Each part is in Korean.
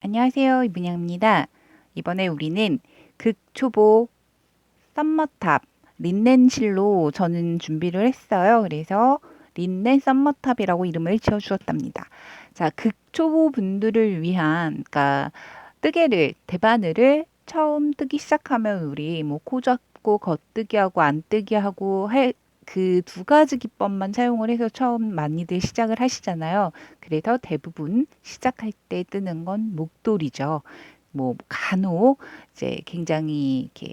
안녕하세요. 이분양입니다. 이번에 우리는 극초보 썸머탑 린넨실로 저는 준비를 했어요. 그래서 린넨 썸머탑이라고 이름을 지어주었답니다. 자, 극초보 분들을 위한, 그러니까 대바늘을 처음 뜨기 시작하면 우리 뭐 코 잡고 겉뜨기 하고 안 뜨기 하고 할 그 두 가지 기법만 사용을 해서 처음 많이들 시작을 하시잖아요. 그래서 대부분 시작할 때 뜨는 건 목도리죠. 뭐 간혹 이제 굉장히 이렇게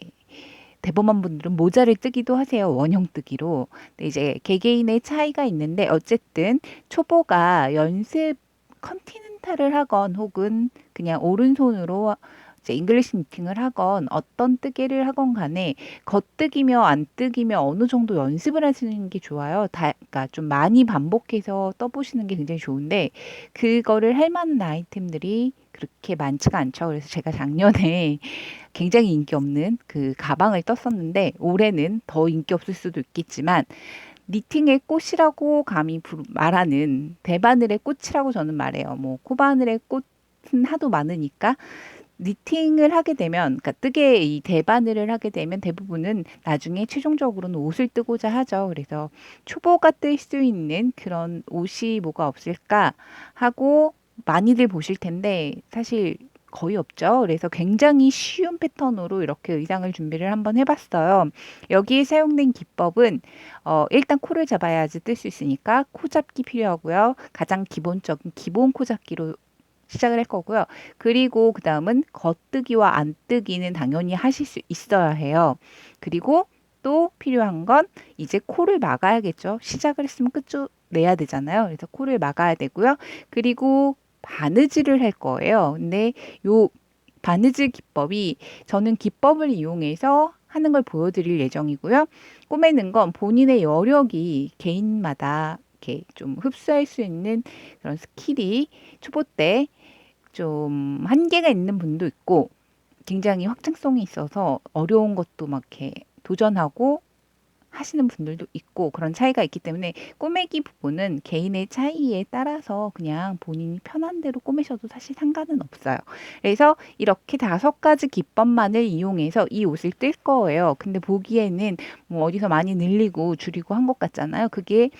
대범한 분들은 모자를 뜨기도 하세요. 원형 뜨기로. 근데 이제 개개인의 차이가 있는데 어쨌든 초보가 연습 컨티넨탈을 하건 혹은 그냥 오른손으로 이제 잉글리시 미팅을 하건 어떤 뜨개를 하건 간에 겉뜨기며 안 뜨기며 어느 정도 연습을 하시는 게 좋아요. 그러니까 좀 많이 반복해서 떠보시는 게 굉장히 좋은데 그거를 할 만한 아이템들이 그렇게 많지가 않죠. 그래서 제가 작년에 굉장히 인기 없는 그 가방을 떴었는데 올해는 더 인기 없을 수도 있겠지만 니팅의 꽃이라고 감히 말하는 대바늘의 꽃이라고 저는 말해요. 뭐 코바늘의 꽃은 하도 많으니까 니팅을 하게 되면, 그러니까 뜨개 이 대바늘을 하게 되면 대부분은 나중에 최종적으로는 옷을 뜨고자 하죠. 그래서 초보가 뜰 수 있는 그런 옷이 뭐가 없을까 하고 많이들 보실 텐데 사실 거의 없죠. 그래서 굉장히 쉬운 패턴으로 이렇게 의상을 준비를 한번 해봤어요. 여기에 사용된 기법은 일단 코를 잡아야지 뜰 수 있으니까 코 잡기 필요하고요. 가장 기본적인 기본 코 잡기로 시작을 할 거고요. 그리고 그 다음은 겉뜨기와 안뜨기는 당연히 하실 수 있어야 해요. 그리고 또 필요한 건 이제 코를 막아야겠죠. 시작을 했으면 끝을 내야 되잖아요. 그래서 코를 막아야 되고요. 그리고 바느질을 할 거예요. 근데 요 바느질 기법이 저는 기법을 이용해서 하는 걸 보여드릴 예정이고요. 꼬매는 건 본인의 여력이 개인마다 이렇게 좀 흡수할 수 있는 그런 스킬이 초보 때 좀 한계가 있는 분도 있고 굉장히 확장성이 있어서 어려운 것도 막 이렇게 도전하고 하시는 분들도 있고 그런 차이가 있기 때문에 꼬매기 부분은 개인의 차이에 따라서 그냥 본인이 편한 대로 꼬매셔도 사실 상관은 없어요. 그래서 이렇게 5가지 기법만을 이용해서 이 옷을 뜰 거예요. 근데 보기에는 뭐 어디서 많이 늘리고 줄이고 한 것 같잖아요. 그게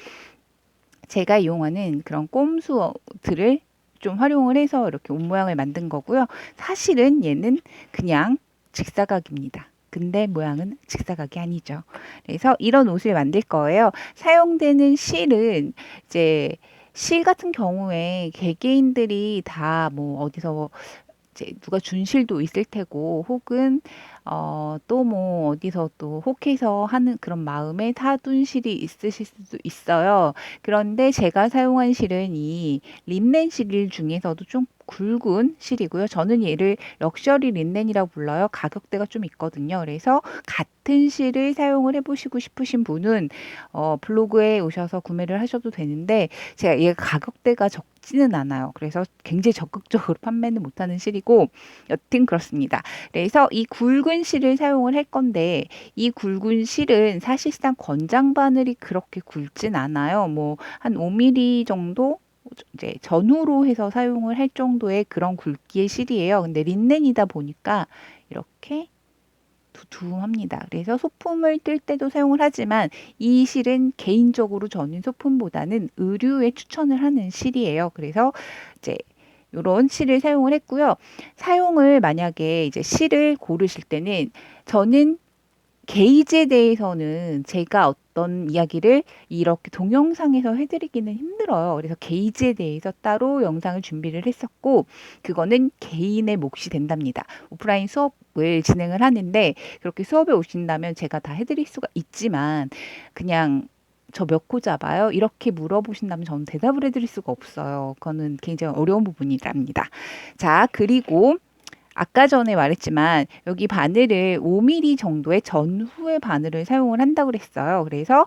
제가 이용하는 그런 꼼수들을 좀 활용을 해서 이렇게 옷 모양을 만든 거고요. 사실은 얘는 그냥 직사각입니다. 근데 모양은 직사각이 아니죠. 그래서 이런 옷을 만들 거예요. 사용되는 실은 이제 실 같은 경우에 개개인들이 다 뭐 어디서 이제 누가 준 실도 있을 테고 혹은 또 뭐 어디서 또 혹해서 하는 그런 마음에 사둔 실이 있으실 수도 있어요. 그런데 제가 사용한 실은 이 린넨 실 중에서도 좀 굵은 실이고요. 저는 얘를 럭셔리 린넨이라고 불러요. 가격대가 좀 있거든요. 그래서 같은 실을 사용을 해보시고 싶으신 분은 블로그에 오셔서 구매를 하셔도 되는데 제가 얘 가격대가 적지는 않아요. 그래서 굉장히 적극적으로 판매는 못하는 실이고 여튼 그렇습니다. 그래서 이 굵은 실을 사용을 할 건데 이 굵은 실은 사실상 권장 바늘이 그렇게 굵진 않아요. 뭐 한 5mm 정도 이제 전후로 해서 사용을 할 정도의 그런 굵기의 실이에요. 근데 린넨이다 보니까 이렇게 두툼합니다. 그래서 소품을 뜰 때도 사용을 하지만 이 실은 개인적으로 저는 소품보다는 의류에 추천을 하는 실이에요. 그래서 이제 이런 실을 사용을 했고요. 사용을 만약에 이제 실을 고르실 때는 저는 게이지에 대해서는 제가 어떤 이야기를 이렇게 동영상에서 해드리기는 힘들어요. 그래서 게이지에 대해서 따로 영상을 준비를 했었고, 그거는 개인의 몫이 된답니다. 오프라인 수업을 진행을 하는데, 그렇게 수업에 오신다면 제가 다 해드릴 수가 있지만, 그냥 저 몇 코 잡아요? 이렇게 물어보신다면 저는 대답을 해드릴 수가 없어요. 그거는 굉장히 어려운 부분이랍니다. 자, 그리고 아까 전에 말했지만 여기 바늘을 5mm 정도의 전후의 바늘을 사용을 한다고 그랬어요. 그래서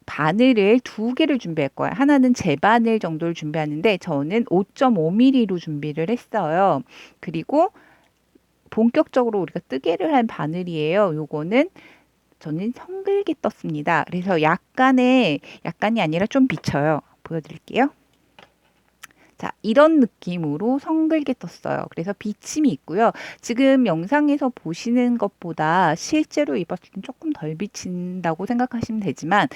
바늘을 2개를 준비할 거예요. 하나는 제 바늘 정도를 준비하는데 저는 5.5mm로 준비를 했어요. 그리고 본격적으로 우리가 뜨개를 한 바늘이에요. 요거는 저는 성글게 떴습니다. 그래서 약간이 아니라 좀 비쳐요. 보여드릴게요. 자, 이런 느낌으로 성글게 떴어요. 그래서 비침이 있고요. 지금 영상에서 보시는 것보다 실제로 입었을 땐 조금 덜 비친다고 생각하시면 되지만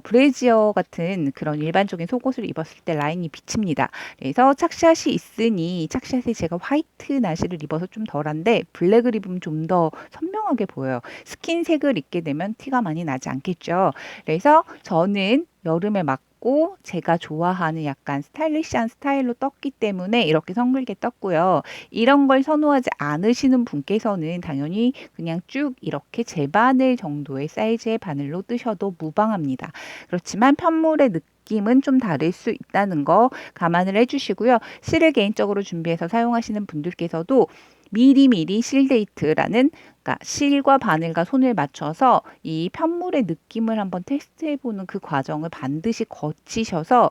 브래지어 같은 그런 일반적인 속옷을 입었을 때 라인이 비칩니다. 그래서 착샷이 있으니 착샷에 제가 화이트 나시를 입어서 좀 덜한데 블랙을 입으면 좀 더 선명하게 보여요. 스킨색을 입게 되면 티가 많이 나지 않겠죠. 그래서 저는 여름에 맞고 제가 좋아하는 약간 스타일리시한 스타일로 떴기 때문에 이렇게 성글게 떴고요. 이런 걸 선호하지 않으시는 분께서는 당연히 그냥 쭉 이렇게 제 바늘 정도의 사이즈의 바늘로 뜨셔도 무방합니다. 그렇지만 편물의 느낌은 좀 다를 수 있다는 거 감안을 해주시고요. 실을 개인적으로 준비해서 사용하시는 분들께서도 미리미리 실데이트라는, 그러니까 실과 바늘과 손을 맞춰서 이 편물의 느낌을 한번 테스트해보는 그 과정을 반드시 거치셔서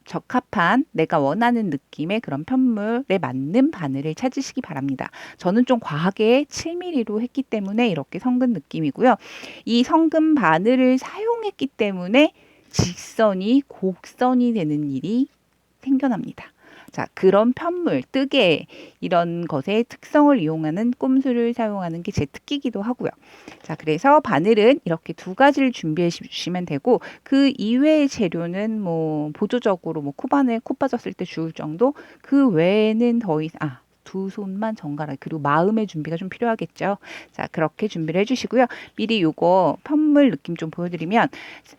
적합한 내가 원하는 느낌의 그런 편물에 맞는 바늘을 찾으시기 바랍니다. 저는 좀 과하게 7mm로 했기 때문에 이렇게 성근 느낌이고요. 이 성근 바늘을 사용했기 때문에 직선이 곡선이 되는 일이 생겨납니다. 자, 그런 편물, 뜨개 이런 것의 특성을 이용하는 꼼수를 사용하는 게 제 특기이기도 하고요. 자, 그래서 바늘은 이렇게 두 가지를 준비해 주시면 되고 그 이외의 재료는 뭐 보조적으로 뭐 코바늘 코 빠졌을 때 주울 정도, 그 외에는 더 이상 두 손만 정갈하게, 그리고 마음의 준비가 좀 필요하겠죠. 자, 그렇게 준비를 해주시고요. 미리 요거 편물 느낌 좀 보여드리면,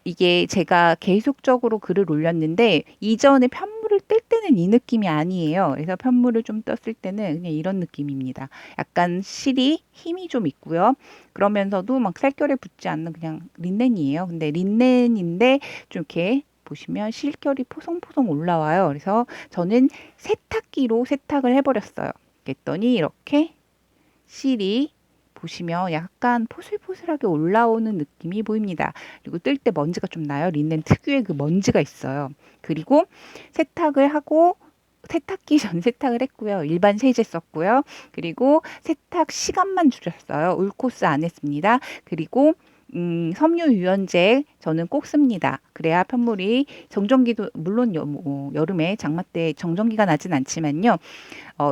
이게 제가 계속적으로 글을 올렸는데 이전에 편물을 뜰 때는 이 느낌이 아니에요. 그래서 편물을 좀 떴을 때는 그냥 이런 느낌입니다. 약간 실이 힘이 좀 있고요. 그러면서도 막 살결에 붙지 않는 그냥 린넨이에요. 근데 린넨인데 좀 이렇게 보시면 실결이 포송포송 올라와요. 그래서 저는 세탁기로 세탁을 해버렸어요. 그랬더니 이렇게 실이 보시면 약간 포슬포슬하게 올라오는 느낌이 보입니다. 그리고 뜰 때 먼지가 좀 나요. 린넨 특유의 그 먼지가 있어요. 그리고 세탁을 하고, 세탁기 전 세탁을 했고요. 일반 세제 썼고요. 그리고 세탁 시간만 줄였어요. 울코스 안 했습니다. 그리고 섬유 유연제 저는 꼭 씁니다. 그래야 편물이, 정전기도 물론 여름에 장마 때 정전기가 나진 않지만요.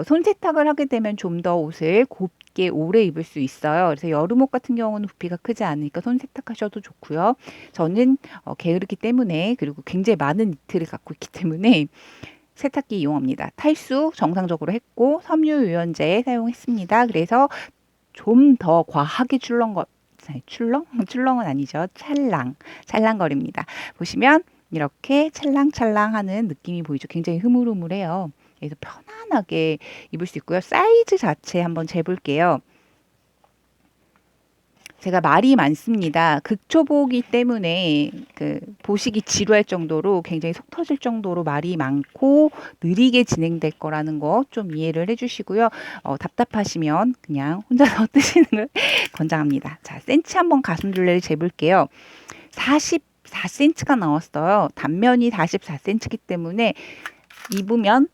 손 세탁을 하게 되면 좀 더 옷을 곱게 오래 입을 수 있어요. 그래서 여름옷 같은 경우는 부피가 크지 않으니까 손 세탁하셔도 좋고요. 저는 게으르기 때문에, 그리고 굉장히 많은 니트를 갖고 있기 때문에 세탁기 이용합니다. 탈수 정상적으로 했고 섬유 유연제 사용했습니다. 그래서 좀 더 과하게 출렁? 출렁은 아니죠. 찰랑거립니다. 보시면 이렇게 찰랑찰랑 하는 느낌이 보이죠. 굉장히 흐물흐물해요. 그래서 편안하게 입을 수 있고요. 사이즈 자체 한번 재볼게요. 제가 말이 많습니다. 극초보기 때문에 그 보시기 지루할 정도로, 굉장히 속 터질 정도로 말이 많고 느리게 진행될 거라는 거 좀 이해를 해주시고요. 답답하시면 그냥 혼자서 뜨시는 걸 권장합니다. 자, 센치 한번 가슴둘레를 재볼게요. 44cm가 나왔어요. 단면이 44cm이기 때문에 입으면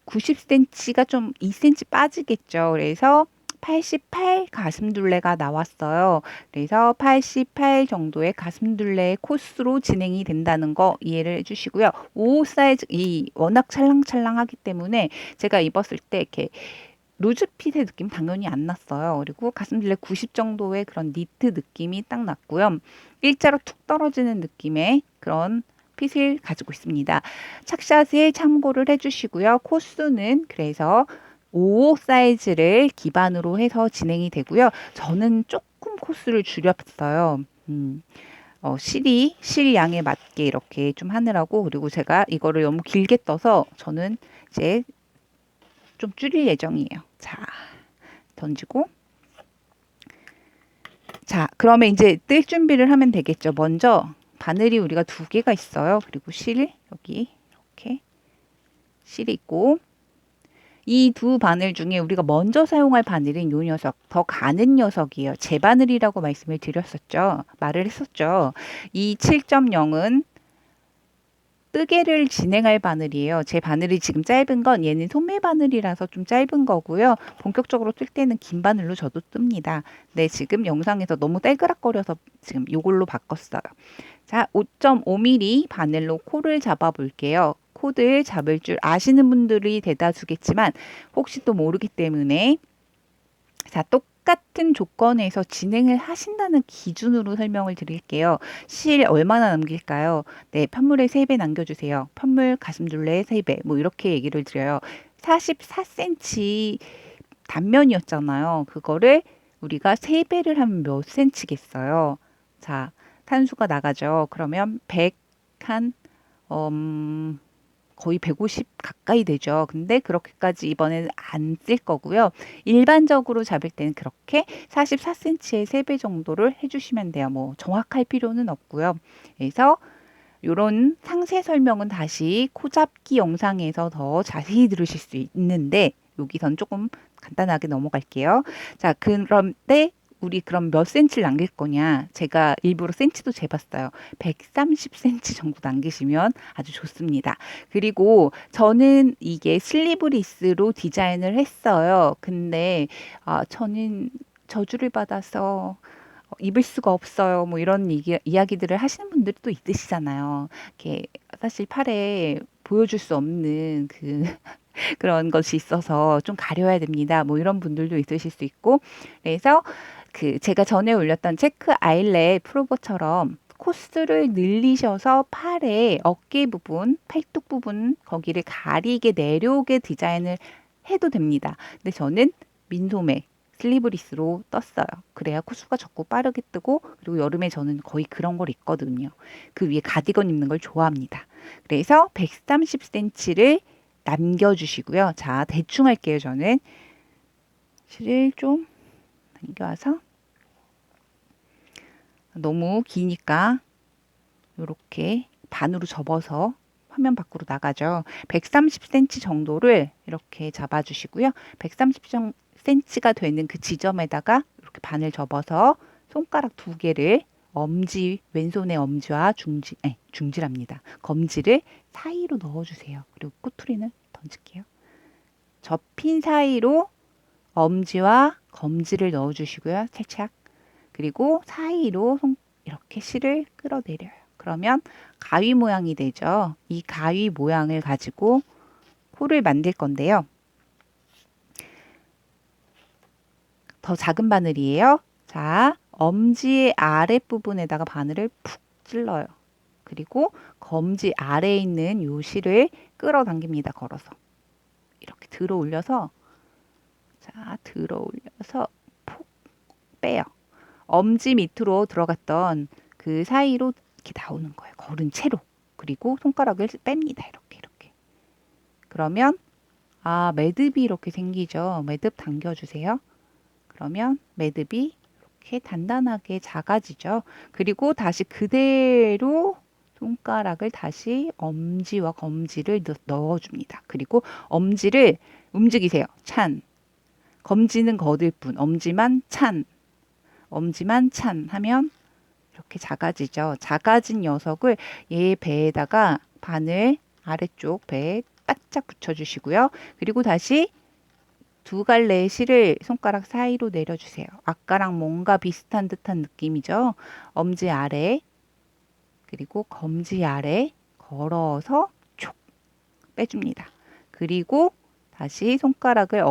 90cm가 좀 2cm 빠지겠죠. 그래서 88 가슴둘레가 나왔어요. 그래서 88 정도의 가슴둘레 코스로 진행이 된다는 거 이해를 해주시고요. 5 사이즈, 이 워낙 찰랑찰랑하기 때문에 제가 입었을 때 이렇게 루즈핏의 느낌 당연히 안 났어요. 그리고 가슴둘레 90 정도의 그런 니트 느낌이 딱 났고요. 일자로 툭 떨어지는 느낌의 그런 핏을 가지고 있습니다. 착샷에 참고를 해주시고요. 코스는 그래서 5 사이즈를 기반으로 해서 진행이 되고요. 저는 조금 코스를 줄였어요. 실 양에 맞게 이렇게 좀 하느라고. 그리고 제가 이거를 너무 길게 떠서 저는 이제 좀 줄일 예정이에요. 자, 던지고. 자, 그러면 이제 뜰 준비를 하면 되겠죠. 먼저 바늘이 우리가 두 개가 있어요. 그리고 실, 여기 이렇게 실이 있고, 이 두 바늘 중에 우리가 먼저 사용할 바늘은 요 녀석, 더 가는 녀석이에요. 제 바늘이라고 말씀을 드렸었죠. 말을 했었죠. 이 7.0은 뜨개를 진행할 바늘이에요. 제 바늘이 지금 짧은 건 얘는 소매 바늘이라서 좀 짧은 거고요. 본격적으로 뜰 때는 긴 바늘로 저도 뜹니다. 네, 지금 영상에서 너무 딸그락거려서 지금 요걸로 바꿨어요. 자, 5.5mm 바늘로 코를 잡아 볼게요. 코드 잡을 줄 아시는 분들이 대다수겠지만 혹시 또 모르기 때문에 자, 똑같은 조건에서 진행을 하신다는 기준으로 설명을 드릴게요. 실 얼마나 남길까요? 네, 편물의 3배 남겨주세요. 편물 가슴둘레의 3배. 뭐 이렇게 얘기를 드려요. 44cm 단면이었잖아요. 그거를 우리가 3배를 하면 몇 cm겠어요? 자, 탄수가 나가죠. 그러면 100 한, 거의 150 가까이 되죠. 근데 그렇게까지 이번에는 안 쓸 거고요. 일반적으로 잡을 때는 그렇게 44cm의 3배 정도를 해주시면 돼요. 뭐 정확할 필요는 없고요. 그래서 이런 상세 설명은 다시 코잡기 영상에서 더 자세히 들으실 수 있는데 여기선 조금 간단하게 넘어갈게요. 자, 그런데 우리 그럼 몇 센치를 남길 거냐? 제가 일부러 센치도 재봤어요. 130cm 정도 남기시면 아주 좋습니다. 그리고 저는 이게 슬리브리스로 디자인을 했어요. 근데 저는 저주를 받아서 입을 수가 없어요. 뭐 이런 이야기들을 하시는 분들도 있으시잖아요. 이렇게 사실 팔에 보여줄 수 없는 그런 것이 있어서 좀 가려야 됩니다. 뭐 이런 분들도 있으실 수 있고. 그래서 제가 전에 올렸던 체크 아일렛 프로버처럼 코스를 늘리셔서 팔의 어깨 부분, 팔뚝 부분 거기를 가리게 내려오게 디자인을 해도 됩니다. 근데 저는 민소매 슬리브리스로 떴어요. 그래야 코수가 적고 빠르게 뜨고 그리고 여름에 저는 거의 그런 걸 입거든요. 그 위에 가디건 입는 걸 좋아합니다. 그래서 130cm를 남겨주시고요. 자, 대충 할게요. 저는 실을 좀 남겨와서 너무 기니까 이렇게 반으로 접어서 화면 밖으로 나가죠. 130cm 정도를 이렇게 잡아주시고요. 130cm가 되는 그 지점에다가 이렇게 반을 접어서 손가락 2개를 엄지, 왼손의 엄지와 중지랍니다. 검지를 사이로 넣어주세요. 그리고 꼬투리는 던질게요. 접힌 사이로 엄지와 검지를 넣어주시고요. 살짝. 그리고 사이로 이렇게 실을 끌어내려요. 그러면 가위 모양이 되죠. 이 가위 모양을 가지고 코를 만들 건데요. 더 작은 바늘이에요. 자, 엄지 아랫부분에다가 바늘을 푹 찔러요. 그리고 검지 아래에 있는 요 실을 끌어당깁니다. 걸어서. 이렇게 들어 올려서 자, 들어 올려서 푹 빼요. 엄지 밑으로 들어갔던 그 사이로 이렇게 나오는 거예요. 걸은 채로. 그리고 손가락을 뺍니다. 이렇게 이렇게. 그러면 매듭이 이렇게 생기죠. 매듭 당겨주세요. 그러면 매듭이 이렇게 단단하게 작아지죠. 그리고 다시 그대로 손가락을 다시 엄지와 검지를 넣어줍니다. 그리고 엄지를 움직이세요. 찬. 검지는 거들 뿐. 엄지만 찬. 엄지만 찬 하면 이렇게 작아지죠. 작아진 녀석을 얘 배에다가 바늘 아래쪽 배에 바짝 붙여주시고요. 그리고 다시 2갈래의 실을 손가락 사이로 내려주세요. 아까랑 뭔가 비슷한 듯한 느낌이죠. 엄지 아래 그리고 검지 아래 걸어서 촉 빼줍니다. 그리고 다시 손가락을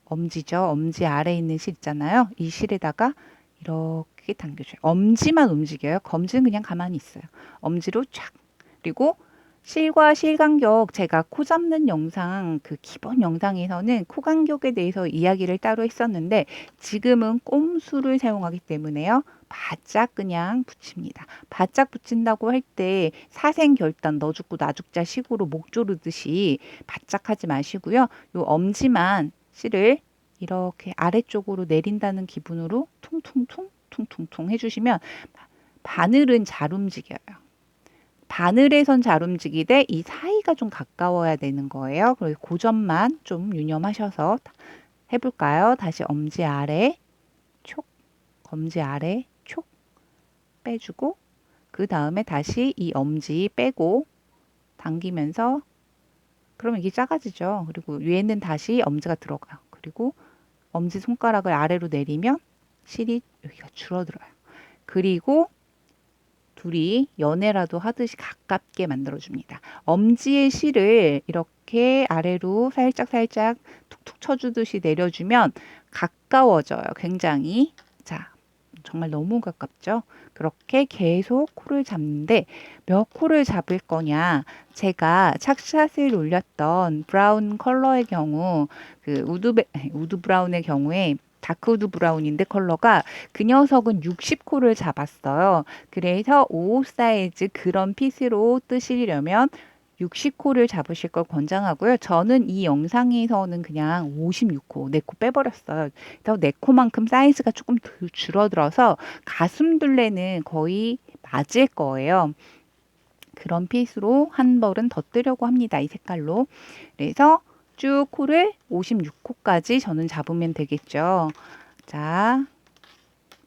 엄지죠. 엄지 아래에 있는 실 있잖아요. 이 실에다가 이렇게 당겨줘요. 엄지만 움직여요. 검지는 그냥 가만히 있어요. 엄지로 촥. 그리고 실과 실 간격 제가 코 잡는 영상 그 기본 영상에서는 코 간격에 대해서 이야기를 따로 했었는데 지금은 꼼수를 사용하기 때문에요. 바짝 그냥 붙입니다. 바짝 붙인다고 할 때 사생결단 너 죽고 나 죽자 식으로 목 조르듯이 바짝 하지 마시고요. 요 엄지만 실을 이렇게 아래쪽으로 내린다는 기분으로 퉁퉁퉁 퉁퉁퉁 해주시면 바늘은 잘 움직여요. 바늘에선 잘 움직이되 이 사이가 좀 가까워야 되는 거예요. 그래서 그 점만 좀 유념하셔서 해볼까요? 다시 엄지 아래 촉, 검지 아래 촉 빼주고 그 다음에 다시 이 엄지 빼고 당기면서 그러면 이게 작아지죠. 그리고 위에는 다시 엄지가 들어가요. 그리고 엄지 손가락을 아래로 내리면 실이 여기가 줄어들어요. 그리고 둘이 연애라도 하듯이 가깝게 만들어줍니다. 엄지의 실을 이렇게 아래로 살짝 툭툭 쳐주듯이 내려주면 가까워져요. 굉장히. 자, 정말 너무 가깝죠? 그렇게 계속 코를 잡는데 몇 코를 잡을 거냐? 제가 착샷을 올렸던 브라운 컬러의 경우 그 우드 브라운의 경우에 다크 우드 브라운인데 컬러가 그 녀석은 60코를 잡았어요. 그래서 55 사이즈 그런 핏으로 뜨시려면 60코를 잡으실 걸 권장하고요. 저는 이 영상에서는 그냥 56코, 4코 빼버렸어요. 그래서 4코만큼 사이즈가 조금 줄어들어서 가슴둘레는 거의 맞을 거예요. 그런 핏으로 한 벌은 더 뜨려고 합니다. 이 색깔로. 그래서 쭉 코를 56코까지 저는 잡으면 되겠죠. 자,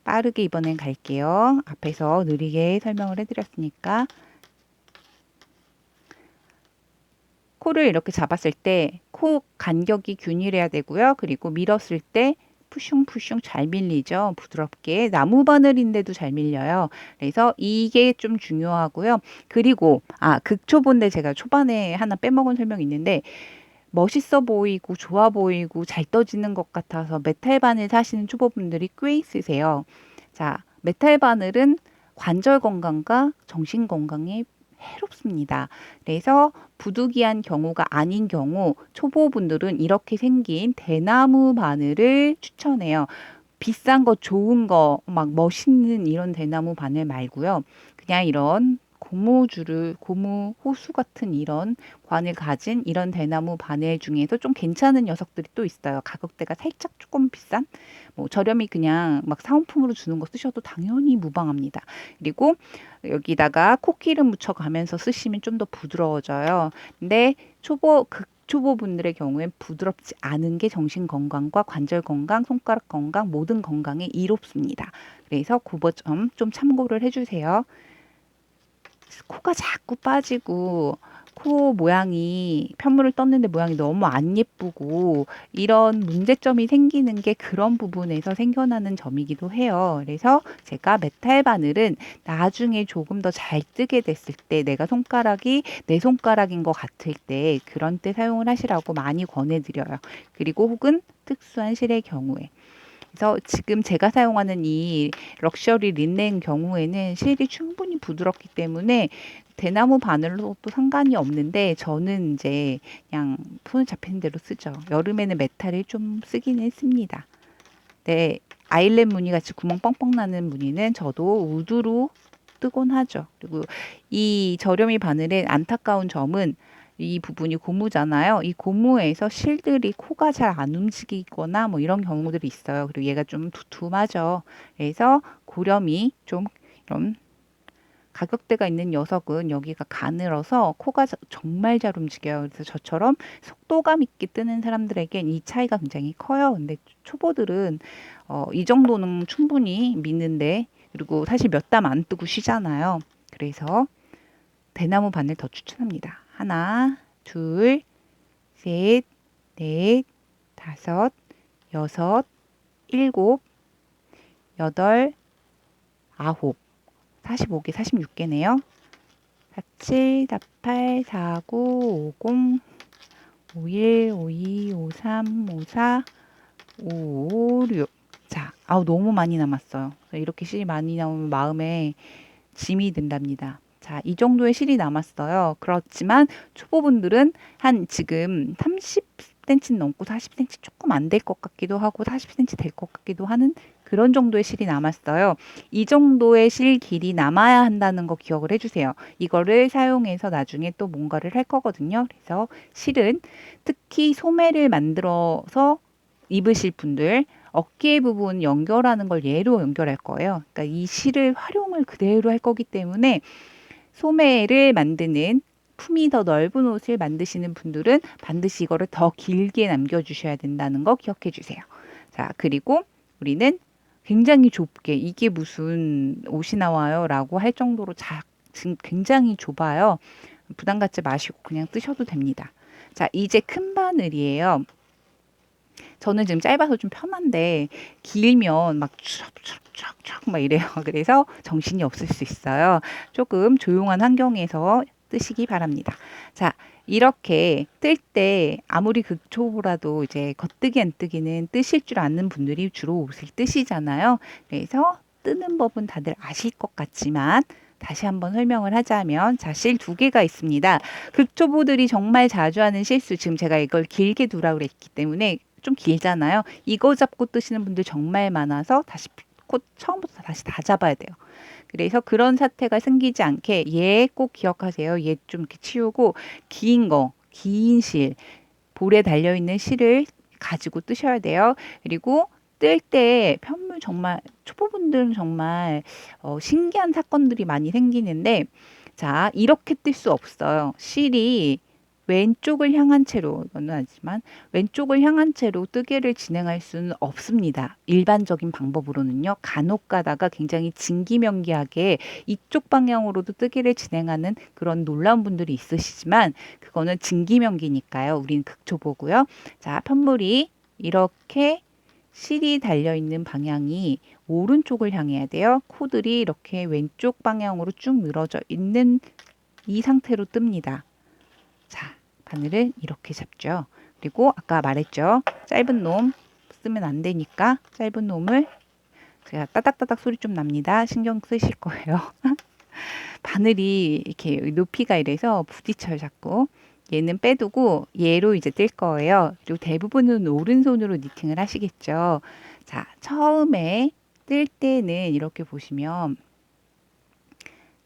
빠르게 이번엔 갈게요. 앞에서 느리게 설명을 해드렸으니까. 코를 이렇게 잡았을 때 코 간격이 균일해야 되고요. 그리고 밀었을 때 푸슝푸슝 잘 밀리죠. 부드럽게. 나무 바늘인데도 잘 밀려요. 그래서 이게 좀 중요하고요. 그리고 극초보인데 제가 초반에 하나 빼먹은 설명이 있는데 멋있어 보이고 좋아 보이고 잘 떠지는 것 같아서 메탈 바늘 사시는 초보분들이 꽤 있으세요. 자, 메탈 바늘은 관절 건강과 정신 건강에 해롭습니다. 그래서 부득이한 경우가 아닌 경우 초보분들은 이렇게 생긴 대나무 바늘을 추천해요. 비싼 거, 좋은 거, 막 멋있는 이런 대나무 바늘 말고요. 그냥 이런 고무 호수 같은 이런 관을 가진 이런 대나무 바늘 중에서 좀 괜찮은 녀석들이 또 있어요. 가격대가 살짝 조금 비싼, 뭐 저렴이 그냥 막 사은품으로 주는 거 쓰셔도 당연히 무방합니다. 그리고 여기다가 코끼름 묻혀가면서 쓰시면 좀 더 부드러워져요. 근데 초보분들의 경우엔 부드럽지 않은 게 정신 건강과 관절 건강, 손가락 건강, 모든 건강에 이롭습니다. 그래서 그 점 좀 참고를 해주세요. 코가 자꾸 빠지고 코 모양이 편물을 떴는데 모양이 너무 안 예쁘고 이런 문제점이 생기는 게 그런 부분에서 생겨나는 점이기도 해요. 그래서 제가 메탈 바늘은 나중에 조금 더 잘 뜨게 됐을 때 내가 손가락이 내 손가락인 것 같을 때 그런 때 사용을 하시라고 많이 권해드려요. 그리고 혹은 특수한 실의 경우에. 그래서 지금 제가 사용하는 이 럭셔리 린넨 경우에는 실이 충분히 부드럽기 때문에 대나무 바늘로도 상관이 없는데 저는 이제 그냥 손에 잡히는 대로 쓰죠. 여름에는 메탈을 좀 쓰긴 했습니다. 네, 아일랜 무늬 같이 구멍 뻥뻥 나는 무늬는 저도 우드로 뜨곤 하죠. 그리고 이 저렴이 바늘의 안타까운 점은 이 부분이 고무잖아요. 이 고무에서 실들이 코가 잘 안 움직이거나 뭐 이런 경우들이 있어요. 그리고 얘가 좀 두툼하죠. 그래서 고렴이 좀 이런 가격대가 있는 녀석은 여기가 가늘어서 코가 정말 잘 움직여요. 그래서 저처럼 속도감 있게 뜨는 사람들에겐 이 차이가 굉장히 커요. 근데 초보들은 이 정도는 충분히 미는데 그리고 사실 몇 담 안 뜨고 쉬잖아요. 그래서 대나무 바늘 더 추천합니다. 하나, 둘, 셋, 넷, 다섯, 여섯, 일곱, 여덟, 아홉, 45개, 46개네요. 47, 48, 49, 50, 51, 52, 53, 54, 55, 6. 자, 너무 많이 남았어요. 이렇게 실이 많이 나오면 마음에 짐이 든답니다. 자, 이 정도의 실이 남았어요. 그렇지만 초보분들은 한 지금 30cm 넘고 40cm 조금 안 될 것 같기도 하고 40cm 될 것 같기도 하는 그런 정도의 실이 남았어요. 이 정도의 실 길이 남아야 한다는 거 기억을 해주세요. 이거를 사용해서 나중에 또 뭔가를 할 거거든요. 그래서 실은 특히 소매를 만들어서 입으실 분들 어깨 부분 연결하는 걸 얘로 연결할 거예요. 그러니까 이 실을 활용을 그대로 할 거기 때문에 소매를 만드는 품이 더 넓은 옷을 만드시는 분들은 반드시 이거를 더 길게 남겨주셔야 된다는 거 기억해 주세요. 자, 그리고 우리는 굉장히 좁게 이게 무슨 옷이 나와요 라고 할 정도로 굉장히 좁아요. 부담 갖지 마시고 그냥 뜨셔도 됩니다. 자, 이제 큰 바늘이에요. 저는 지금 짧아서 좀 편한데 길면 막 촥촥촥촥 막 이래요. 그래서 정신이 없을 수 있어요. 조금 조용한 환경에서 뜨시기 바랍니다. 자, 이렇게 뜰 때 아무리 극초보라도 이제 겉뜨기 안 뜨기는 뜨실 줄 아는 분들이 주로 옷을 뜨시잖아요. 그래서 뜨는 법은 다들 아실 것 같지만 다시 한번 설명을 하자면, 자, 실 두 개가 있습니다. 극초보들이 정말 자주 하는 실수, 지금 제가 이걸 길게 두라고 그랬기 때문에 좀 길잖아요. 이거 잡고 뜨시는 분들 정말 많아서 다시 처음부터 다시 다 잡아야 돼요. 그래서 그런 사태가 생기지 않게 얘 꼭 기억하세요. 얘 좀 이렇게 치우고 긴 거, 긴 실, 볼에 달려있는 실을 가지고 뜨셔야 돼요. 그리고 뜰 때 편물 정말 초보분들은 정말 신기한 사건들이 많이 생기는데, 자, 이렇게 뜰 수 없어요. 실이 왼쪽을 향한 채로, 이거는 아니지만 왼쪽을 향한 채로 뜨개를 진행할 수는 없습니다. 일반적인 방법으로는요. 간혹 가다가 굉장히 진기명기하게 이쪽 방향으로도 뜨개를 진행하는 그런 놀라운 분들이 있으시지만 그거는 진기명기니까요. 우린 극초보고요. 자, 편물이 이렇게 실이 달려있는 방향이 오른쪽을 향해야 돼요. 코들이 이렇게 왼쪽 방향으로 쭉 늘어져 있는 이 상태로 뜹니다. 자, 바늘을 이렇게 잡죠. 그리고 아까 말했죠. 짧은 놈 쓰면 안 되니까 짧은 놈을, 제가 따닥따닥 소리 좀 납니다. 신경 쓰실 거예요. 바늘이 이렇게 높이가 이래서 부딪혀요, 자꾸. 얘는 빼두고 얘로 이제 뜰 거예요. 그리고 대부분은 오른손으로 니팅을 하시겠죠. 자, 처음에 뜰 때는 이렇게 보시면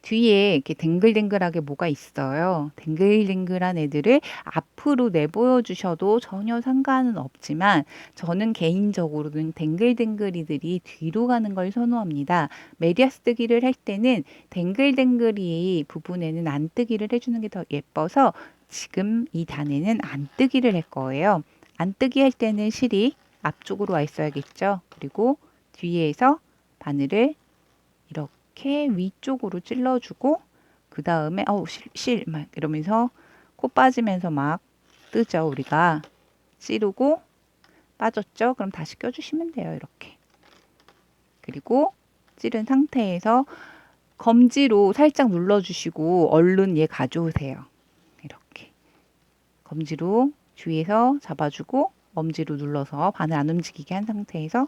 뒤에 이렇게 댕글댕글하게 뭐가 있어요. 댕글댕글한 애들을 앞으로 내보여 주셔도 전혀 상관은 없지만 저는 개인적으로는 댕글댕글이들이 뒤로 가는 걸 선호합니다. 메리아스 뜨기를 할 때는 댕글댕글이 부분에는 안 뜨기를 해주는 게 더 예뻐서 지금 이 단에는 안 뜨기를 할 거예요. 안 뜨기 할 때는 실이 앞쪽으로 와 있어야겠죠. 그리고 뒤에서 바늘을 이렇게 위쪽으로 찔러주고 그 다음에 실 막 이러면서 코 빠지면서 막 뜨죠. 우리가 찌르고 빠졌죠. 그럼 다시 껴주시면 돼요. 이렇게. 그리고 찌른 상태에서 검지로 살짝 눌러주시고 얼른 얘 가져오세요. 이렇게 검지로 주위에서 잡아주고 엄지로 눌러서 바늘 안 움직이게 한 상태에서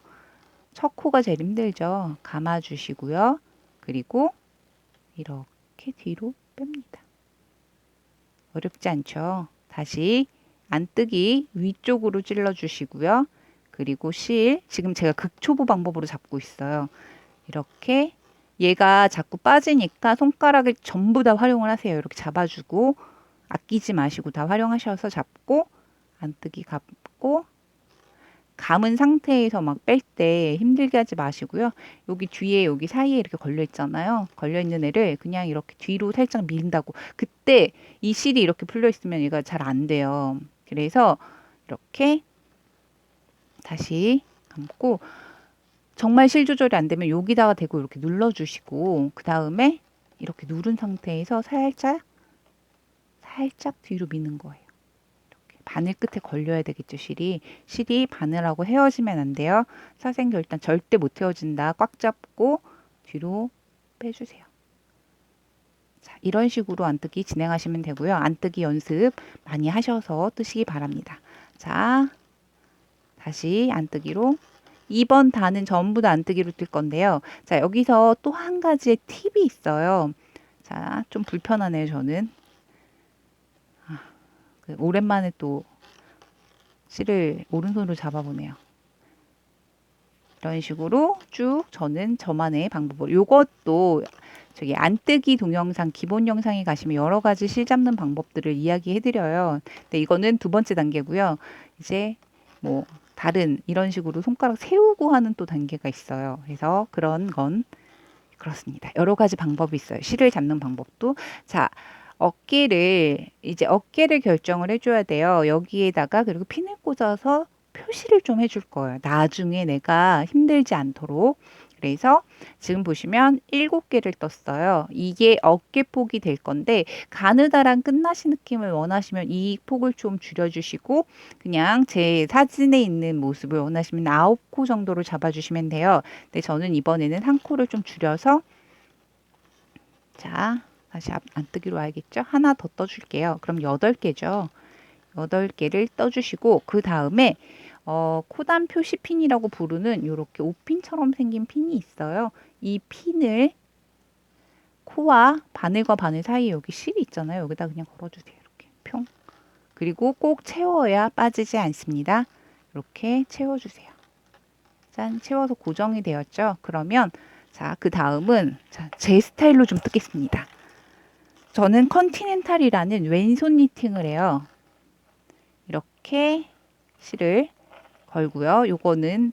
첫 코가 제일 힘들죠. 감아주시고요. 그리고 이렇게 뒤로 뺍니다. 어렵지 않죠? 다시 안뜨기 위쪽으로 찔러주시고요. 그리고 실, 지금 제가 극초보 방법으로 잡고 있어요. 이렇게 얘가 자꾸 빠지니까 손가락을 전부 다 활용을 하세요. 이렇게 잡아주고 아끼지 마시고 다 활용하셔서 잡고 안뜨기 감고, 감은 상태에서 막 뺄 때 힘들게 하지 마시고요. 여기 뒤에 여기 사이에 이렇게 걸려 있잖아요. 걸려 있는 애를 그냥 이렇게 뒤로 살짝 밀린다고. 그때 이 실이 이렇게 풀려 있으면 얘가 잘 안 돼요. 그래서 이렇게 다시 감고, 정말 실 조절이 안 되면 여기다가 대고 이렇게 눌러주시고 그 다음에 이렇게 누른 상태에서 살짝 뒤로 미는 거예요. 바늘 끝에 걸려야 되겠죠, 실이. 실이 바늘하고 헤어지면 안 돼요. 사생결단 절대 못 헤어진다. 꽉 잡고 뒤로 빼주세요. 자, 이런 식으로 안뜨기 진행하시면 되고요. 안뜨기 연습 많이 하셔서 뜨시기 바랍니다. 자, 다시 안뜨기로. 2번 단은 전부 다 안뜨기로 뜰 건데요. 자, 여기서 또 한 가지의 팁이 있어요. 자, 좀 불편하네요, 저는. 오랜만에 또 실을 오른손으로 잡아보네요. 이런 식으로 쭉 저는 저만의 방법으로, 요것도 저기 안뜨기 동영상 기본 영상에 가시면 여러 가지 실 잡는 방법들을 이야기해 드려요. 근데 이거는 두 번째 단계고요. 이제 뭐 다른 이런 식으로 손가락 세우고 하는 또 단계가 있어요. 그래서 그런 건 그렇습니다. 여러 가지 방법이 있어요. 실을 잡는 방법도. 자, 어깨를 결정을 해줘야 돼요. 여기에다가 그리고 핀을 꽂아서 표시를 좀 해줄 거예요. 나중에 내가 힘들지 않도록. 그래서 지금 보시면 7개를 떴어요. 이게 어깨폭이 될 건데 가느다란 끝나시 느낌을 원하시면 이 폭을 좀 줄여주시고 그냥 제 사진에 있는 모습을 원하시면 9코 정도로 잡아주시면 돼요. 근데 저는 이번에는 한 코를 좀 줄여서 자 다시 안뜨기로 와야겠죠? 하나 더 떠줄게요. 그럼 8개죠. 8개를 떠주시고 그 다음에 코단 표시 핀이라고 부르는 이렇게 옷핀처럼 생긴 핀이 있어요. 이 핀을 코와 바늘과 바늘 사이에 여기 실이 있잖아요. 여기다 그냥 걸어주세요. 이렇게 평. 그리고 꼭 채워야 빠지지 않습니다. 이렇게 채워주세요. 짠, 채워서 고정이 되었죠. 그러면 자, 그 다음은 제 스타일로 좀 뜯겠습니다. 저는 컨티넨탈이라는 왼손 니팅을 해요. 이렇게 실을 걸고요. 요거는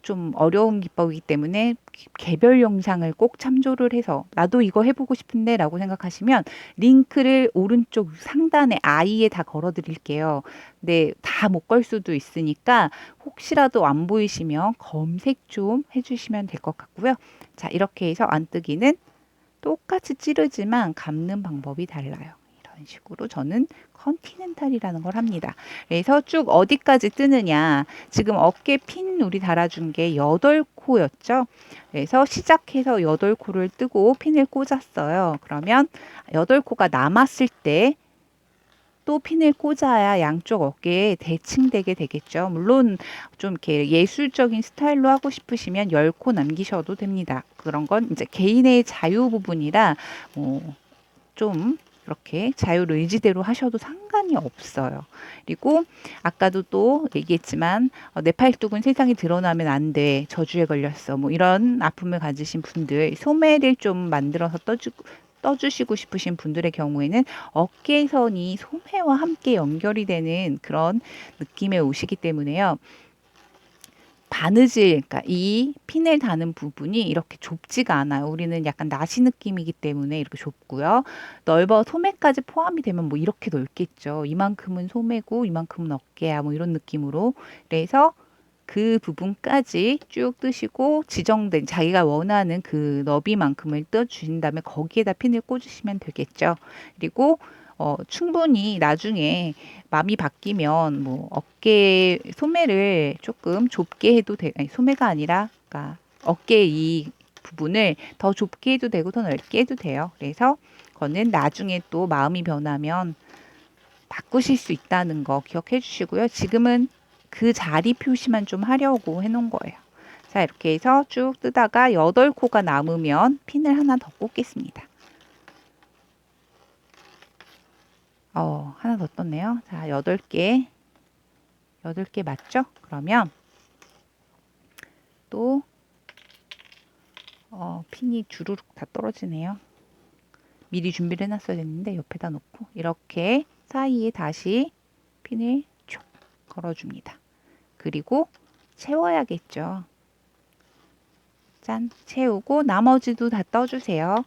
좀 어려운 기법이기 때문에 개별 영상을 꼭 참조를 해서 나도 이거 해보고 싶은데 라고 생각하시면 링크를 오른쪽 상단에 아이에 다 걸어 드릴게요. 근데 다 못 걸 수도 있으니까 혹시라도 안 보이시면 검색 좀 해주시면 될 것 같고요. 자, 이렇게 해서 안뜨기는 똑같이 찌르지만 감는 방법이 달라요. 이런 식으로 저는 컨티넨탈이라는 걸 합니다. 그래서 쭉 어디까지 뜨느냐. 지금 어깨 핀 우리 달아준 게 8코였죠. 그래서 시작해서 8코를 뜨고 핀을 꽂았어요. 그러면 8코가 남았을 때 또 핀을 꽂아야 양쪽 어깨에 대칭되게 되겠죠. 물론 좀 이렇게 예술적인 스타일로 하고 싶으시면 10코 남기셔도 됩니다. 그런 건 이제 개인의 자유 부분이라 좀 이렇게 자율 의지대로 하셔도 상관이 없어요. 그리고 아까도 또 얘기했지만 내 팔뚝은 세상에 드러나면 안 돼. 저주에 걸렸어. 뭐 이런 아픔을 가지신 분들 소매를 좀 만들어서 떠주시고 싶으신 분들의 경우에는 어깨선이 소매와 함께 연결이 되는 그런 느낌의 옷이기 때문에요. 바느질, 그러니까 이 핀을 다는 부분이 이렇게 좁지가 않아요. 우리는 약간 나시 느낌이기 때문에 이렇게 좁고요. 소매까지 포함이 되면 뭐 이렇게 넓겠죠. 이만큼은 소매고 이만큼은 어깨야 뭐 이런 느낌으로. 그래서 그 부분까지 쭉 뜨시고 지정된 자기가 원하는 그 너비만큼을 떠주신 다음에 거기에다 핀을 꽂으시면 되겠죠. 그리고 충분히 나중에 마음이 바뀌면 뭐 어깨 소매를 조금 좁게 해도 아니 소매가 아니라 그러니까 어깨 이 부분을 더 좁게 해도 되고 더 넓게 해도 돼요. 그래서 그거는 나중에 또 마음이 변하면 바꾸실 수 있다는 거 기억해 주시고요. 지금은 그 자리 표시만 좀 하려고 해 놓은 거예요. 자, 이렇게 해서 쭉 뜨다가 8코가 남으면 핀을 하나 더 꽂겠습니다. 하나 더 떴네요. 자, 8개. 8개 맞죠? 그러면 또 핀이 주르륵 다 떨어지네요. 미리 준비를 해놨어야 됐는데 옆에다 놓고 이렇게 사이에 다시 핀을 쭉 걸어줍니다. 그리고 채워야겠죠. 짠, 채우고 나머지도 다 떠주세요.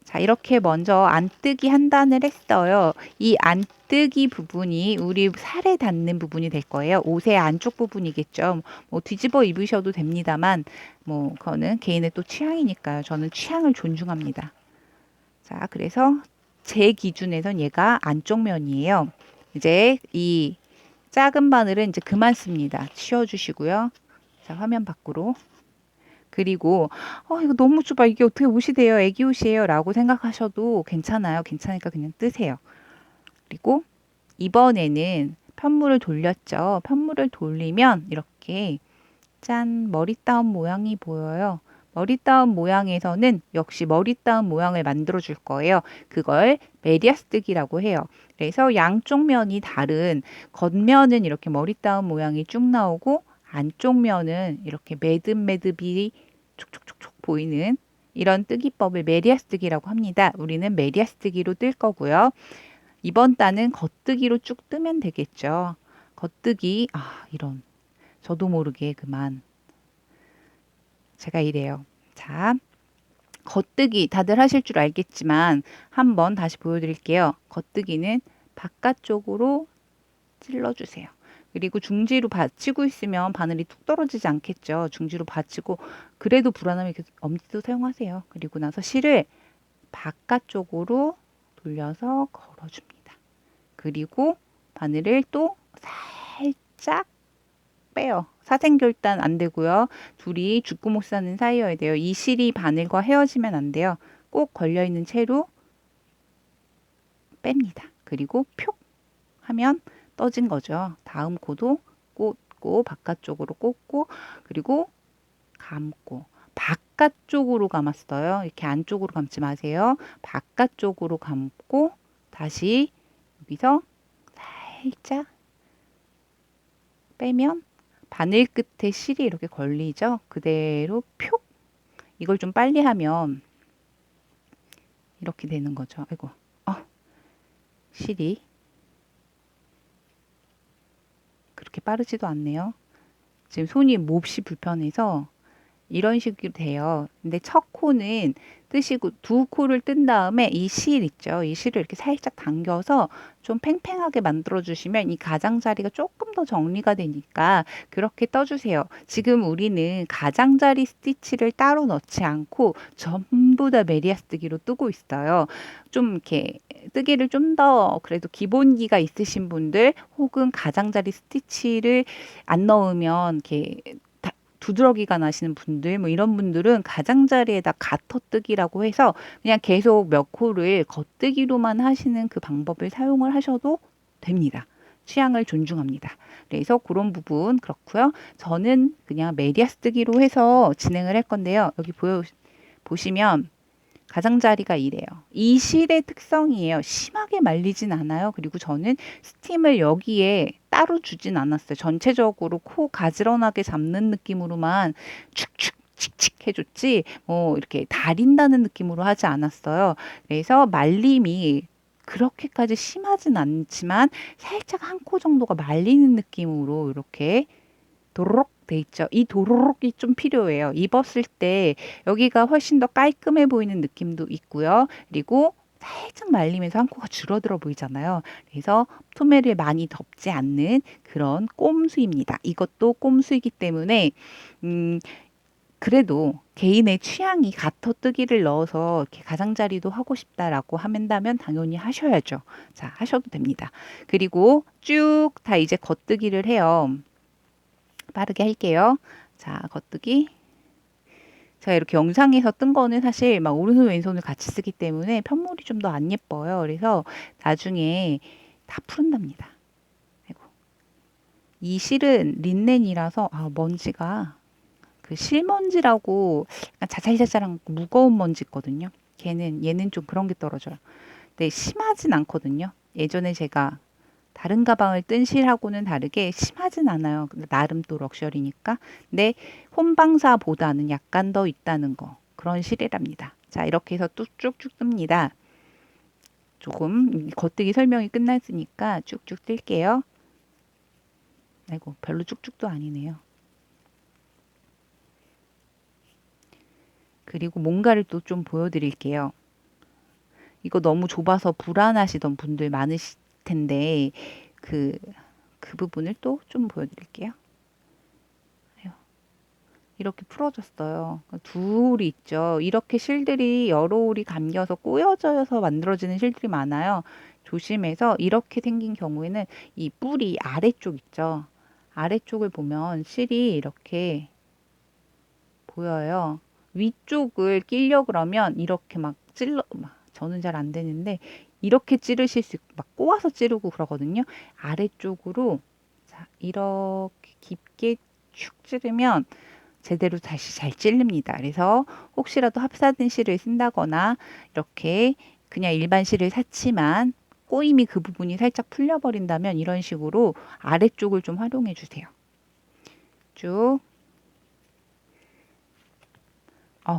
자, 이렇게 먼저 안뜨기 한 단을 했어요. 이 안뜨기 부분이 우리 살에 닿는 부분이 될 거예요. 옷의 안쪽 부분이겠죠. 뭐 뒤집어 입으셔도 됩니다만 뭐 그거는 개인의 또 취향이니까요. 저는 취향을 존중합니다. 자, 그래서 제 기준에선 얘가 안쪽 면이에요. 이제 이 작은 바늘은 이제 그만 씁니다. 치워주시고요. 자, 화면 밖으로. 그리고 이거 너무 좁아. 이게 어떻게 옷이 돼요? 애기 옷이에요. 라고 생각하셔도 괜찮아요. 괜찮으니까 그냥 뜨세요. 그리고 이번에는 편물을 돌렸죠. 편물을 돌리면 이렇게 짠 머리 따옴 모양이 보여요. 머리 따옴 모양에서는 역시 머리 따옴 모양을 만들어 줄 거예요. 그걸 메리아스뜨기라고 해요. 그래서 양쪽 면이 다른 겉면은 이렇게 머리 따옴 모양이 쭉 나오고 안쪽 면은 이렇게 매듭이 촉촉촉촉 보이는 이런 뜨기법을 메리아스뜨기라고 합니다. 우리는 메리아스뜨기로 뜰 거고요. 이번 단은 겉뜨기로 쭉 뜨면 되겠죠. 겉뜨기, 이런. 저도 모르게 그만. 제가 이래요. 자, 겉뜨기 다들 하실 줄 알겠지만 한번 다시 보여드릴게요. 겉뜨기는 바깥쪽으로 찔러주세요. 그리고 중지로 받치고 있으면 바늘이 툭 떨어지지 않겠죠. 중지로 받치고 그래도 불안하면 이렇게 엄지도 사용하세요. 그리고 나서 실을 바깥쪽으로 돌려서 걸어줍니다. 그리고 바늘을 또 살짝 빼요. 사생결단 안 되고요. 둘이 죽고 못 사는 사이여야 돼요. 이 실이 바늘과 헤어지면 안 돼요. 꼭 걸려있는 채로 뺍니다. 그리고 표 하면 떠진 거죠. 다음 코도 꽂고 바깥쪽으로 꽂고 그리고 감고 바깥쪽으로 감았어요. 이렇게 안쪽으로 감지 마세요. 바깥쪽으로 감고 다시 여기서 살짝 빼면 바늘 끝에 실이 이렇게 걸리죠. 그대로 표 이걸 좀 빨리 하면 이렇게 되는 거죠. 아이고 실이 그렇게 빠르지도 않네요. 지금 손이 몹시 불편해서 이런 식으로 돼요. 근데 첫 코는 뜨시고 두 코를 뜬 다음에 이 실 있죠. 이 실을 이렇게 살짝 당겨서 좀 팽팽하게 만들어 주시면 이 가장자리가 조금 더 정리가 되니까 그렇게 떠주세요. 지금 우리는 가장자리 스티치를 따로 넣지 않고 전부 다 메리아스뜨기로 뜨고 있어요. 좀 이렇게 뜨기를 좀 더 그래도 기본기가 있으신 분들 혹은 가장자리 스티치를 안 넣으면 이렇게 두드러기가 나시는 분들 뭐 이런 분들은 가장자리에다 가터뜨기라고 해서 그냥 계속 몇 코를 겉뜨기로만 하시는 그 방법을 사용을 하셔도 됩니다. 취향을 존중합니다. 그래서 그런 부분 그렇고요. 저는 그냥 메리아스뜨기로 해서 진행을 할 건데요. 여기 보시면 가장자리가 이래요. 이 실의 특성이에요. 심하게 말리진 않아요. 그리고 저는 스팀을 여기에 따로 주진 않았어요. 전체적으로 코 가지런하게 잡는 느낌으로만 축축 칙칙 해줬지 뭐 이렇게 다린다는 느낌으로 하지 않았어요. 그래서 말림이 그렇게까지 심하진 않지만 살짝 한 코 정도가 말리는 느낌으로 이렇게 도로록 돼 있죠. 이 도로록이 좀 필요해요. 입었을 때 여기가 훨씬 더 깔끔해 보이는 느낌도 있고요. 그리고 살짝 말리면서 한 코가 줄어들어 보이잖아요. 그래서 소매를 많이 덮지 않는 그런 꼼수입니다. 이것도 꼼수이기 때문에 그래도 개인의 취향이 가터뜨기를 넣어서 이렇게 가장자리도 하고 싶다라고 한다면 당연히 하셔야죠. 자, 하셔도 됩니다. 그리고 쭉 다 이제 겉뜨기를 해요. 빠르게 할게요. 자, 겉뜨기. 제가 이렇게 영상에서 뜬 거는 사실 막 오른손 왼손을 같이 쓰기 때문에 편물이 좀 더 안 예뻐요. 그래서 나중에 다 푸른답니다. 아이고. 이 실은 린넨이라서 먼지가 그 실먼지라고 약간 자잘자잘한 무거운 먼지 있거든요. 얘는 좀 그런 게 떨어져요. 근데 심하진 않거든요. 예전에 제가 다른 가방을 뜬 실하고는 다르게 심하진 않아요. 나름 또 럭셔리니까. 근데 혼방사보다는 약간 더 있다는 거. 그런 실이랍니다. 자, 이렇게 해서 쭉쭉쭉 뜹니다. 조금 겉뜨기 설명이 끝났으니까 쭉쭉 뜰게요. 아이고, 별로 쭉쭉도 아니네요. 그리고 뭔가를 또 좀 보여드릴게요. 이거 너무 좁아서 불안하시던 분들 많으실 텐데 그 부분을 또 좀 보여드릴게요. 이렇게 풀어졌어요. 둘이 있죠. 이렇게 실들이 여러 올이 감겨서 꼬여져서 만들어지는 실들이 많아요. 조심해서 이렇게 생긴 경우에는 이 뿌리 아래쪽 있죠. 아래쪽을 보면 실이 이렇게 보여요. 위쪽을 끼려 그러면 이렇게 막 저는 잘 안 되는데 이렇게 찌르실 수 있고 막 꼬아서 찌르고 그러거든요. 아래쪽으로 자, 이렇게 깊게 축 찌르면 제대로 다시 잘 찔립니다. 그래서 혹시라도 합사된 실을 쓴다거나 이렇게 그냥 일반 실을 샀지만 꼬임이 그 부분이 살짝 풀려버린다면 이런 식으로 아래쪽을 좀 활용해 주세요. 쭉.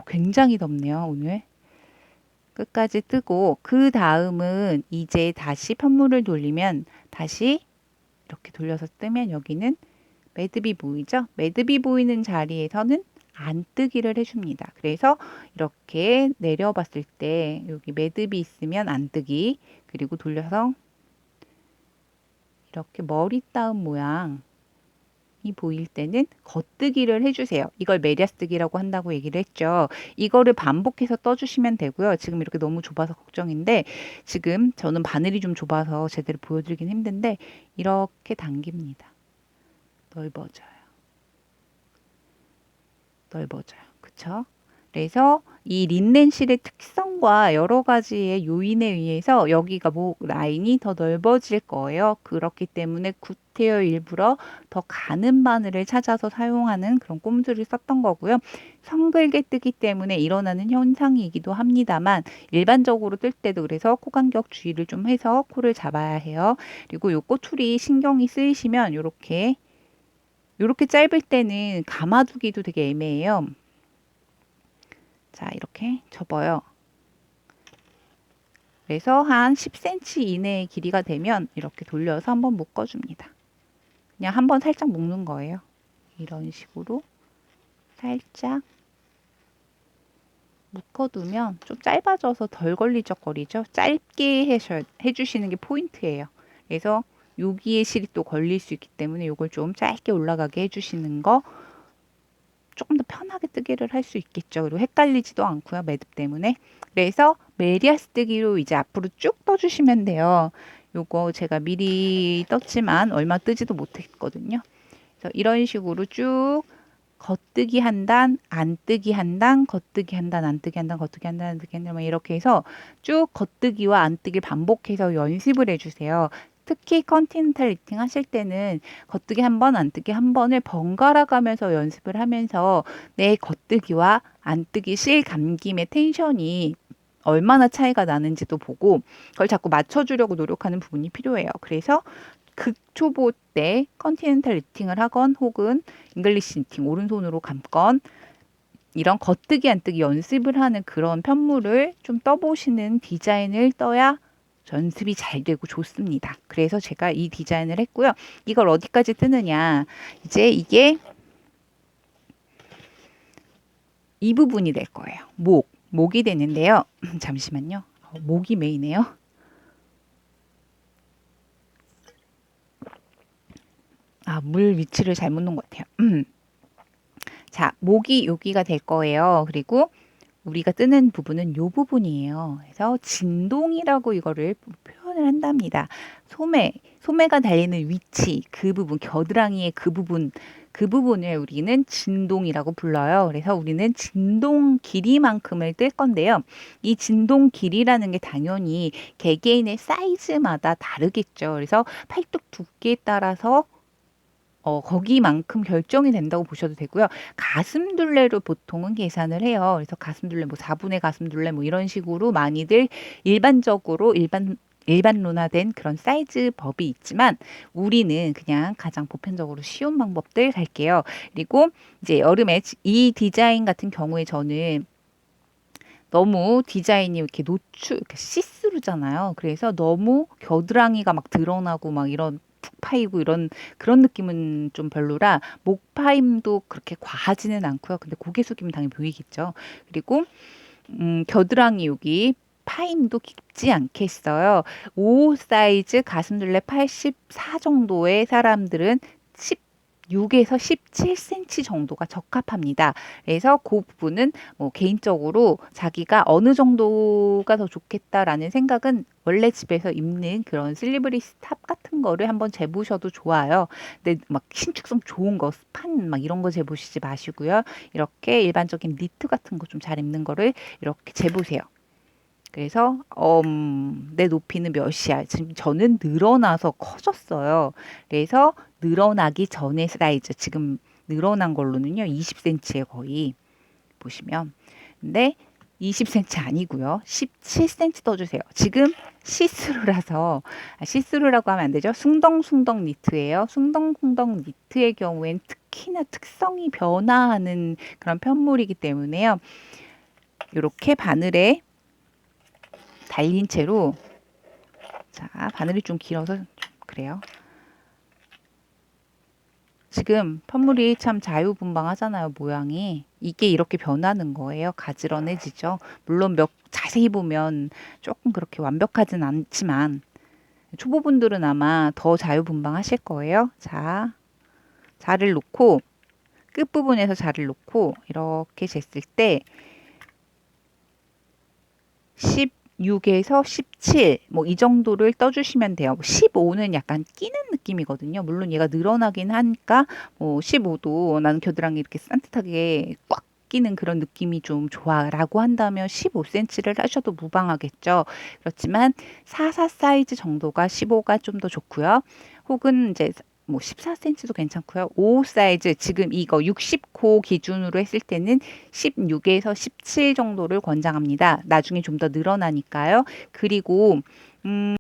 굉장히 덥네요, 오늘. 끝까지 뜨고 그 다음은 이제 다시 편물을 돌리면 다시 이렇게 돌려서 뜨면 여기는 매듭이 보이죠? 매듭이 보이는 자리에서는 안 뜨기를 해줍니다. 그래서 이렇게 내려봤을 때 여기 매듭이 있으면 안 뜨기 그리고 돌려서 이렇게 머리 따은 모양이 보일 때는 겉뜨기를 해주세요. 이걸 메리아스뜨기라고 한다고 얘기를 했죠. 이거를 반복해서 떠주시면 되고요. 지금 이렇게 너무 좁아서 걱정인데 지금 저는 바늘이 좀 좁아서 제대로 보여드리긴 힘든데 이렇게 당깁니다. 넓어져요. 넓어져요. 그쵸? 그래서 이 린넨실의 특성과 여러 가지의 요인에 의해서 여기가 목 라인이 더 넓어질 거예요. 그렇기 때문에 구테어 일부러 더 가는 바늘을 찾아서 사용하는 그런 꼼수를 썼던 거고요. 성글게 뜨기 때문에 일어나는 현상이기도 합니다만 일반적으로 뜰 때도 그래서 코간격 주의를 좀 해서 코를 잡아야 해요. 그리고 요 꼬투리 신경이 쓰이시면 요렇게 짧을 때는 감아두기도 되게 애매해요. 자, 이렇게 접어요. 그래서 한 10cm 이내의 길이가 되면 이렇게 돌려서 한번 묶어줍니다. 그냥 한번 살짝 묶는 거예요. 이런 식으로 살짝 묶어두면 좀 짧아져서 덜 걸리적거리죠. 짧게 해주시는 게 포인트예요. 그래서 여기에 실이 또 걸릴 수 있기 때문에 이걸 좀 짧게 올라가게 해주시는 거 조금 더 편하게 뜨기를 할 수 있겠죠. 그리고 헷갈리지도 않고요. 매듭 때문에. 그래서 메리아스 뜨기로 이제 앞으로 쭉 떠주시면 돼요. 요거 제가 미리 떴지만 얼마 뜨지도 못했거든요. 그래서 이런 식으로 쭉 겉뜨기 한 단, 안 뜨기 한 단, 겉뜨기 한 단, 안 뜨기 한 단, 겉뜨기 한 단, 안 뜨기 한 단, 이렇게 해서 쭉 겉뜨기와 안 뜨기 반복해서 연습을 해주세요. 특히 컨티넨탈 리팅 하실 때는 겉뜨기 한 번, 안 뜨기 한 번을 번갈아 가면서 연습을 하면서 내 겉뜨기와 안 뜨기 실 감김의 텐션이 얼마나 차이가 나는지도 보고 그걸 자꾸 맞춰주려고 노력하는 부분이 필요해요. 그래서 극초보 때 컨티넨탈 리팅을 하건 혹은 잉글리시 리팅 오른손으로 감건 이런 겉뜨기 안뜨기 연습을 하는 그런 편물을 좀 떠보시는 디자인을 떠야 연습이 잘 되고 좋습니다. 그래서 제가 이 디자인을 했고요. 이걸 어디까지 뜨느냐. 이제 이게 이 부분이 될 거예요. 목이 되는데요. 잠시만요. 목이 메이네요. 물 위치를 잘못 놓은 것 같아요. 자, 목이 여기가 될 거예요. 그리고 우리가 뜨는 부분은 요 부분이에요. 그래서 진동이라고 이거를 표현을 한답니다. 소매가 달리는 위치, 그 부분, 겨드랑이의 그 부분을 우리는 진동이라고 불러요. 그래서 우리는 진동 길이만큼을 뜰 건데요. 이 진동 길이라는 게 당연히 개개인의 사이즈마다 다르겠죠. 그래서 팔뚝 두께에 따라서 거기만큼 결정이 된다고 보셔도 되고요. 가슴 둘레로 보통은 계산을 해요. 그래서 가슴 둘레 뭐 4분의 가슴 둘레 뭐 이런 식으로 많이들 일반적으로 일반론화된 그런 사이즈 법이 있지만 우리는 그냥 가장 보편적으로 쉬운 방법들 갈게요. 그리고 이제 여름에 이 디자인 같은 경우에 저는 너무 디자인이 이렇게 이렇게 시스루잖아요. 그래서 너무 겨드랑이가 막 드러나고 막 이런 푹 파이고 이런 그런 느낌은 좀 별로라 목 파임도 그렇게 과하지는 않고요. 근데 고개 숙이면 당연히 보이겠죠. 그리고 겨드랑이 여기 파임도 깊지 않게 했어요. 5 사이즈 가슴둘레 84 정도의 사람들은 16에서 17cm 정도가 적합합니다. 그래서 그 부분은 뭐 개인적으로 자기가 어느 정도가 더 좋겠다라는 생각은 원래 집에서 입는 그런 슬리브리스 탑 같은 거를 한번 재보셔도 좋아요. 근데 막 신축성 좋은 거, 스판 막 이런 거 재보시지 마시고요. 이렇게 일반적인 니트 같은 거 좀 잘 입는 거를 이렇게 재보세요. 그래서 내 높이는 몇이야. 지금 저는 늘어나서 커졌어요. 그래서 늘어나기 전의 사이즈 지금 늘어난 걸로는요 20cm에 거의 보시면 근데 20cm 아니고요 17cm 떠주세요. 지금 시스루라고 하면 안 되죠. 숭덩숭덩 니트예요. 숭덩숭덩 니트의 경우엔 특히나 특성이 변화하는 그런 편물이기 때문에요. 이렇게 바늘에 달린 채로 자 바늘이 좀 길어서 좀 그래요. 지금 편물이 참 자유분방하잖아요. 모양이 이게 이렇게 변하는 거예요. 가지런해지죠. 물론 자세히 보면 조금 그렇게 완벽하진 않지만 초보분들은 아마 더 자유분방하실 거예요. 자, 자를 놓고 끝부분에서 자를 놓고 이렇게 쟀을 때 16에서 17, 뭐 이 정도를 떠주시면 돼요. 15는 약간 끼는 느낌이거든요. 물론 얘가 늘어나긴 하니까 뭐 15도 나는 겨드랑이 이렇게 산뜻하게 꽉 끼는 그런 느낌이 좀 좋아라고 한다면 15cm를 하셔도 무방하겠죠. 그렇지만 44 사이즈 정도가 15가 좀 더 좋고요. 혹은 이제 뭐 14cm도 괜찮고요. 5 사이즈 지금 이거 60호 기준으로 했을 때는 16에서 17 정도를 권장합니다. 나중에 좀 더 늘어나니까요. 그리고